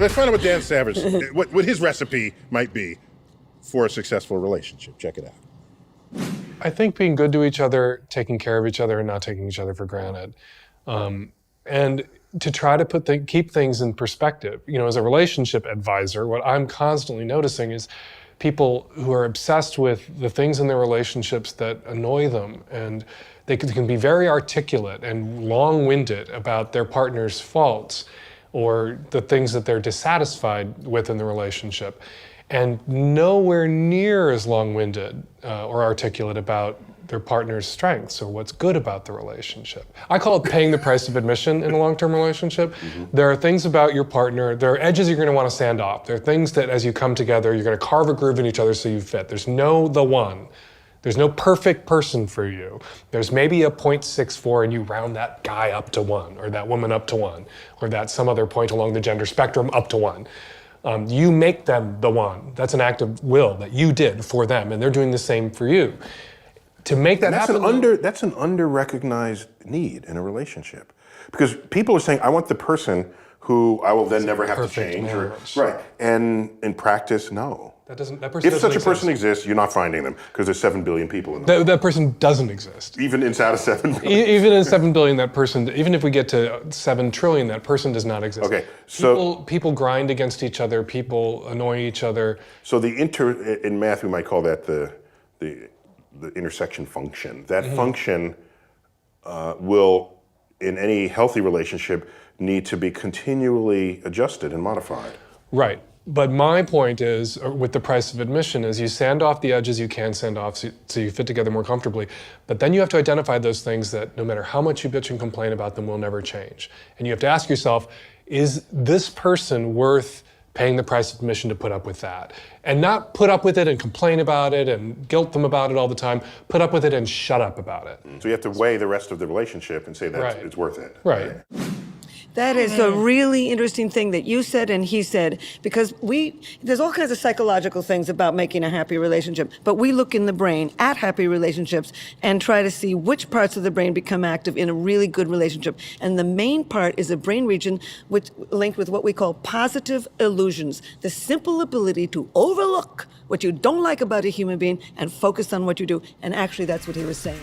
let's find out what Dan Savage, what his recipe might be for a successful relationship. Check it out. I think being good to each other, taking care of each other, and not taking each other for granted. And to try to keep things in perspective. You know, as a relationship advisor, what I'm constantly noticing is people who are obsessed with the things in their relationships that annoy them, and they can be very articulate and long-winded about their partner's faults or the things that they're dissatisfied with in the relationship, and nowhere near as long-winded or articulate about their partner's strengths or what's good about the relationship. I call it paying the price of admission in a long-term relationship. There are things about your partner, there are edges you're gonna wanna sand off. There are things that as you come together, you're gonna carve a groove in each other so you fit. There's no the one. There's no perfect person for you. There's maybe a 0.64 and you round that guy up to 1, or that woman up to 1, or that some other point along the gender spectrum up to 1. You make them the one. That's an act of will that you did for them, and they're doing the same for you. To make that happen, that's an under-recognized need in a relationship, because people are saying, "I want the person who I will then never have to change." Right, and in practice, no. If such a person exists, you're not finding them because there's 7 billion people in the world. That person doesn't exist. Even inside of 7 billion. Even in 7 billion, that person. Even if we get to 7 trillion, that person does not exist. Okay, so people grind against each other. People annoy each other. So in math, we might call that the intersection function. That function will, in any healthy relationship, need to be continually adjusted and modified. Right. But my point is, with the price of admission, is you sand off the edges you can sand off so you fit together more comfortably. But then you have to identify those things that no matter how much you bitch and complain about them will never change. And you have to ask yourself, is this person worth paying the price of admission to put up with that? And not put up with it and complain about it and guilt them about it all the time. Put up with it and shut up about it. So you have to weigh the rest of the relationship and say that it's worth it. Right. That is a really interesting thing that you said and he said, because there's all kinds of psychological things about making a happy relationship, but we look in the brain at happy relationships and try to see which parts of the brain become active in a really good relationship. And the main part is a brain region which linked with what we call positive illusions, the simple ability to overlook what you don't like about a human being and focus on what you do. And actually, that's what he was saying.